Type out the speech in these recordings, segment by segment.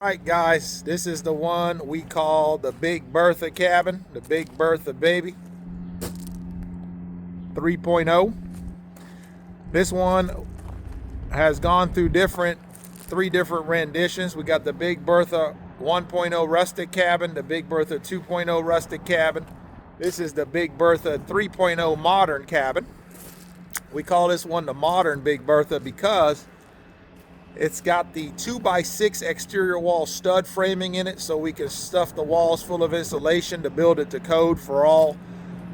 Alright guys, this is the one we call the Big Bertha cabin, the Big Bertha baby 3.0. This one has gone through three different renditions. We got the Big Bertha 1.0 rustic cabin, the Big Bertha 2.0 rustic cabin. This is the Big Bertha 3.0 modern cabin. We call this one the modern Big Bertha because it's got the 2x6 exterior wall stud framing in it, so we can stuff the walls full of insulation to build it to code for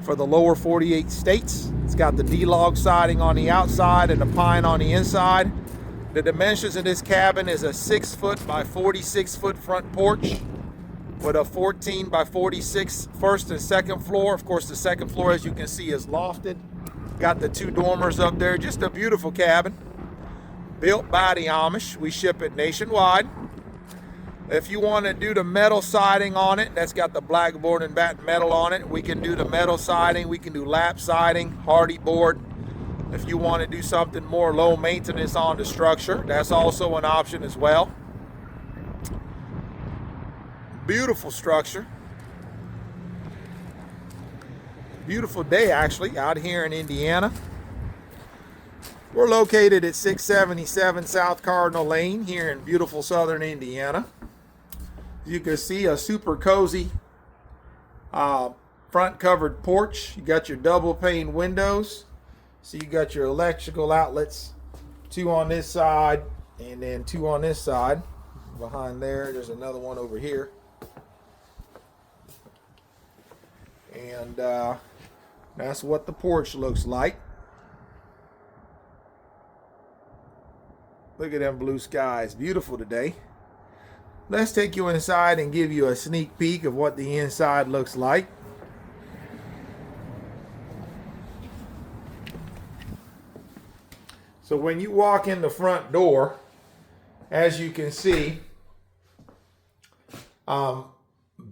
the lower 48 states. It's got the D-log siding on the outside and the pine on the inside. The dimensions of this cabin is a 6-foot by 46-foot front porch with a 14 by 46 first and second floor. Of course, the second floor, as you can see, is lofted. Got the two dormers up there. Just a beautiful cabin. Built by the Amish. We ship it nationwide. If you want to do the metal siding on it, that's got the blackboard and batten metal on it. We can do the metal siding. We can do lap siding, hardy board. If you want to do something more low maintenance on the structure, that's also an option as well. Beautiful structure. Beautiful day actually out here in Indiana. We're located at 677 South Cardinal Lane here in beautiful southern Indiana. You can see a super cozy front covered porch. You got your double pane windows. So you got your electrical outlets, two on this side and then two on this side. Behind there's another one over here. And that's what the porch looks like. Look at them blue skies. Beautiful today. Let's take you inside and give you a sneak peek of what the inside looks like. So when you walk in the front door, as you can see,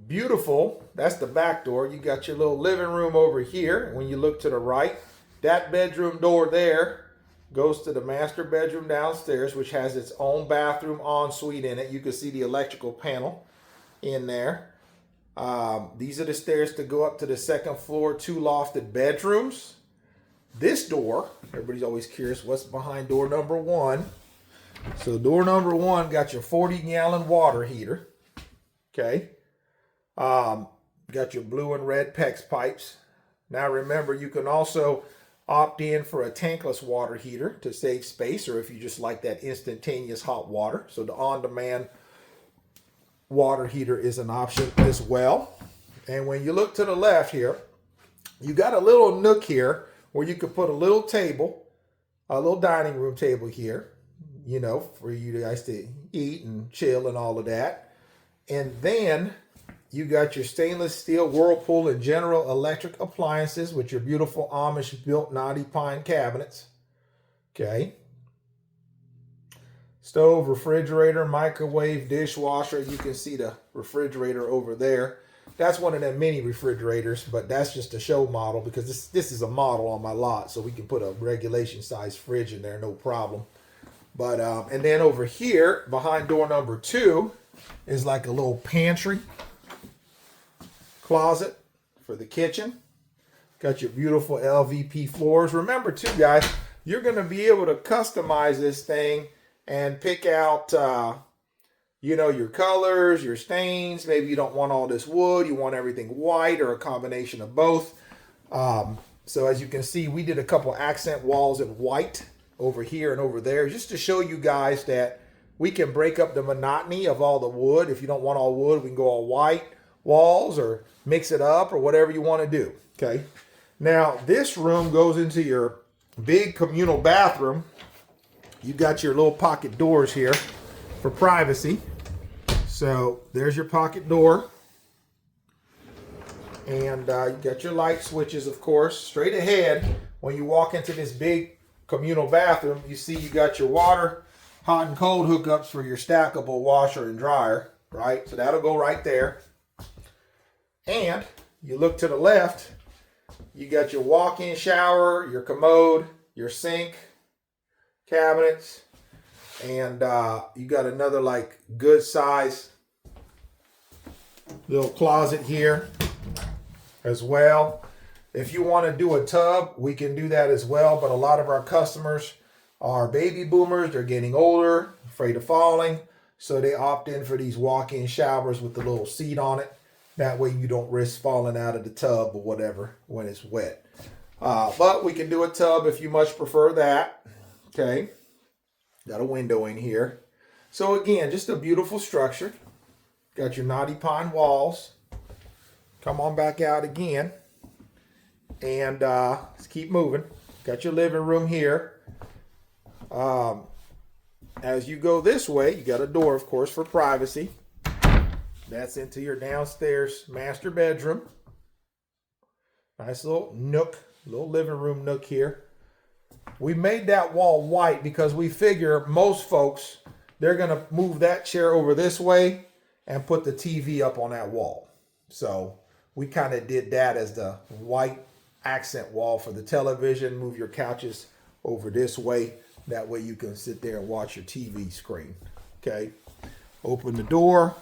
beautiful. That's the back door. You got your little living room over here. When you look to the right, that bedroom door there goes to the master bedroom downstairs, which has its own bathroom ensuite in it. You can see the electrical panel in there. These are the stairs to go up to the second floor, two lofted bedrooms. This door, everybody's always curious what's behind door number one. So door number one got your 40-gallon water heater. Okay. Got your blue and red PEX pipes. Now remember, you can also opt in for a tankless water heater to save space, or if you just like that instantaneous hot water. So the on-demand water heater is an option as well. And when you look to the left here, you got a little nook here where you could put a little table, a little dining room table here, you know, for you guys to eat and chill and all of that. And then you got your stainless steel Whirlpool and General Electric appliances with your beautiful Amish Built knotty pine cabinets. Okay. Stove, refrigerator, microwave, dishwasher. You can see the refrigerator over there. That's one of them mini refrigerators, but that's just a show model because this is a model on my lot, so we can put a regulation size fridge in there, no problem. But and then over here behind door number two is like a little pantry closet for the kitchen. Got your beautiful LVP floors. Remember too, guys, you're going to be able to customize this thing and pick out you know, your colors, your stains. Maybe you don't want all this wood, you want everything white or a combination of both. So as you can see, we did a couple accent walls in white over here and over there, just to show you guys that we can break up the monotony of all the wood. If you don't want all wood, we can go all white walls or mix it up or whatever you want to do. Okay. Now this room goes into your big communal bathroom. You got your little pocket doors here for privacy. So there's your pocket door. And you got your light switches, of course. Straight ahead, when you walk into this big communal bathroom, you see you got your water, hot and cold hookups for your stackable washer and dryer, right? So that'll go right there. And you look to the left, you got your walk-in shower, your commode, your sink, cabinets, And you got another like good size little closet here as well. If you want to do a tub, we can do that as well. But a lot of our customers are baby boomers. They're getting older, afraid of falling. So they opt in for these walk-in showers with the little seat on it. That way you don't risk falling out of the tub or whatever when it's wet. But we can do a tub if you much prefer that. Okay. Got a window in here. So again, just a beautiful structure. Got your knotty pine walls. Come on back out again. And let's keep moving. Got your living room here. As you go this way, you got a door, of course, for privacy. That's into your downstairs master bedroom. Nice little nook, little living room nook here. We made that wall white because we figure most folks, they're going to move that chair over this way and put the TV up on that wall. So we kind of did that as the white accent wall for the television. Move your couches over this way. That way you can sit there and watch your TV screen. Okay. Open the door.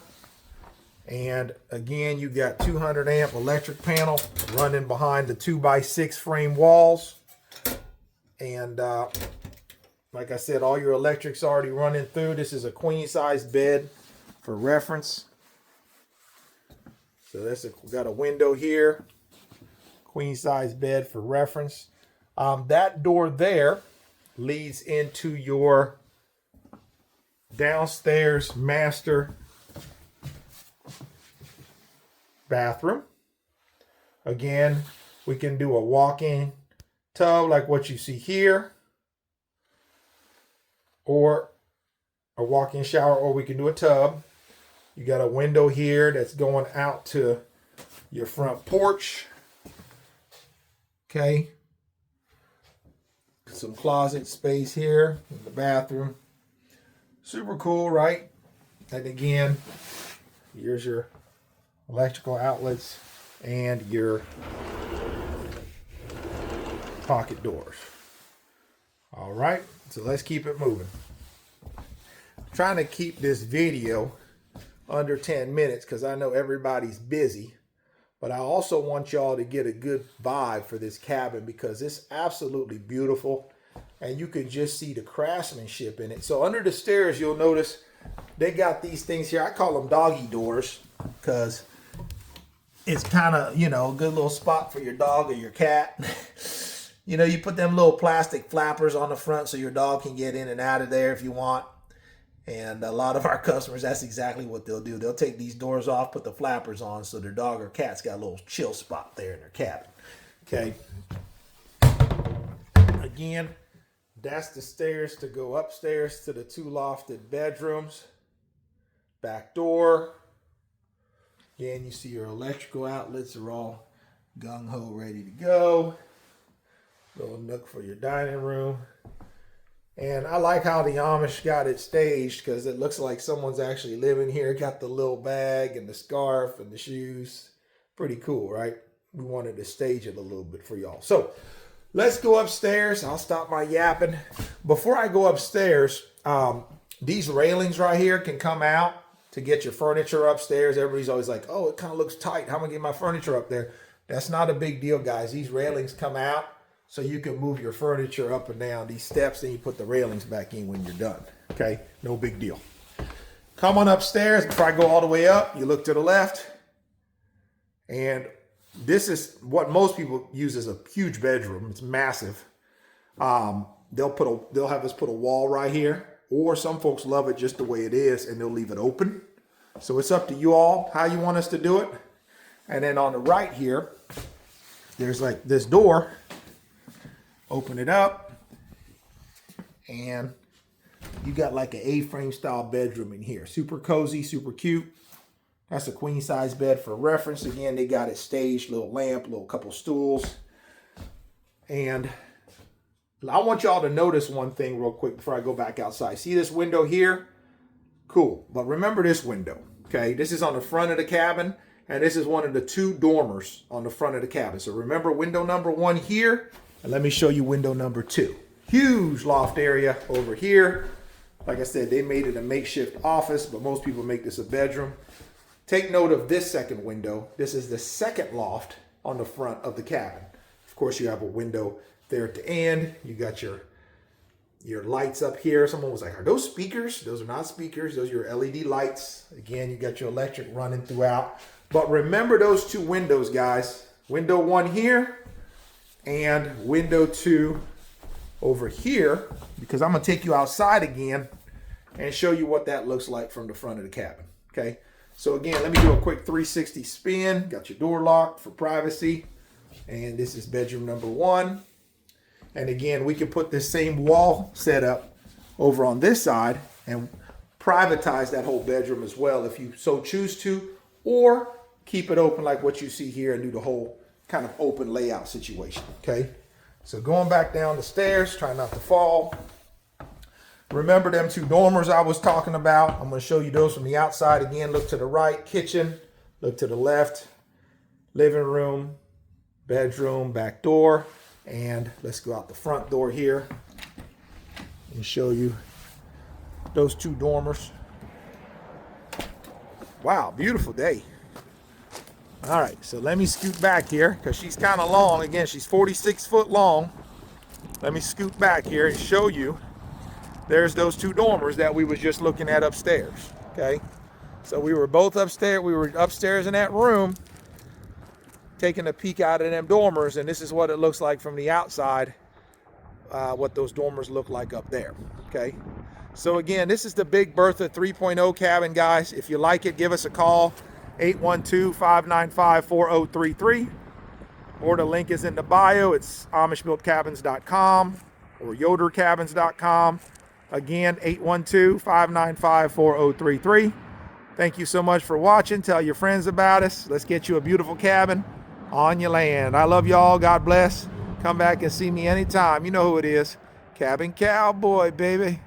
And again, you got 200 amp electric panel running behind the 2x6 frame walls. And like I said, all your electric's already running through. This is a queen size bed for reference. So we got a window here. Queen size bed for reference. That door there leads into your downstairs master bathroom. Again, we can do a walk-in tub like what you see here, or a walk-in shower, or we can do a tub. You got a window here that's going out to your front porch. Okay. Some closet space here in the bathroom. Super cool, right? And again, here's your electrical outlets and your pocket doors. All right, so let's keep it moving. I'm trying to keep this video under 10 minutes because I know everybody's busy. But I also want y'all to get a good vibe for this cabin because it's absolutely beautiful. And you can just see the craftsmanship in it. So under the stairs, you'll notice they got these things here. I call them doggy doors because it's kind of, you know, a good little spot for your dog or your cat. You know, you put them little plastic flappers on the front so your dog can get in and out of there if you want. And a lot of our customers, that's exactly what they'll do. They'll take these doors off, put the flappers on so their dog or cat's got a little chill spot there in their cabin. Okay. Again, that's the stairs to go upstairs to the 2 lofted bedrooms. Back door. Again, you see your electrical outlets are all gung-ho ready to go. Little nook for your dining room. And I like how the Amish got it staged because it looks like someone's actually living here. Got the little bag and the scarf and the shoes. Pretty cool, right? We wanted to stage it a little bit for y'all. So let's go upstairs. I'll stop my yapping. Before I go upstairs, these railings right here can come out to get your furniture upstairs. Everybody's always like, oh, it kind of looks tight. How am I going to get my furniture up there? That's not a big deal, guys. These railings come out so you can move your furniture up and down these steps, then you put the railings back in when you're done. Okay, no big deal. Come on upstairs. Before I go all the way up, you look to the left. And this is what most people use as a huge bedroom. It's massive. They'll have us put a wall right here, or some folks love it just the way it is and they'll leave it open. So it's up to you all how you want us to do it. And then on the right here, there's like this door. Open it up and you got like an A-frame style bedroom in here. Super cozy, super cute. That's a queen size bed for reference. Again, they got it staged, little lamp, little couple stools. And I want y'all to notice one thing real quick before I go back outside. See this window here? Cool. But remember this window, okay? This is on the front of the cabin, and this is one of the 2 dormers on the front of the cabin. So remember window number 1 here, and let me show you window number 2. Huge loft area over here. Like I said, they made it a makeshift office, but most people make this a bedroom. Take note of this second window. This is the second loft on the front of the cabin. Of course, you have a window there at the end. You got your lights up here. Someone was like, are those speakers? Those are not speakers. Those are your LED lights. Again, you got your electric running throughout. But remember those two windows, guys. Window 1 here and window 2 over here, because I'm going to take you outside again and show you what that looks like from the front of the cabin. Okay. So again, let me do a quick 360 spin. Got your door locked for privacy. And this is bedroom number 1. And again, we can put this same wall setup over on this side and privatize that whole bedroom as well if you so choose to, or keep it open like what you see here and do the whole kind of open layout situation. Okay. So going back down the stairs, try not to fall. Remember them 2 dormers I was talking about. I'm going to show you those from the outside. Again, look to the right, kitchen. Look to the left, living room, bedroom, back door. And let's go out the front door here and show you those 2 dormers. Wow, beautiful day. All right, so let me scoot back here because she's kind of long. Again, she's 46 foot long. Let me scoot back here and show you. There's those 2 dormers that we was just looking at upstairs, okay? So we were both upstairs. We were upstairs in that room taking a peek out of them dormers, and this is what it looks like from the outside, what those dormers look like up there, okay? So again, this is the Big Bertha 3.0 cabin, guys. If you like it, give us a call, 812-595-4033, or the link is in the bio. It's amishbuiltcabins.com or yodercabins.com. Again, 812-595-4033. Thank you so much for watching. Tell your friends about us. Let's get you a beautiful cabin on your land. I love y'all. God bless. Come back and see me anytime. You know who it is. Cabin Cowboy, baby.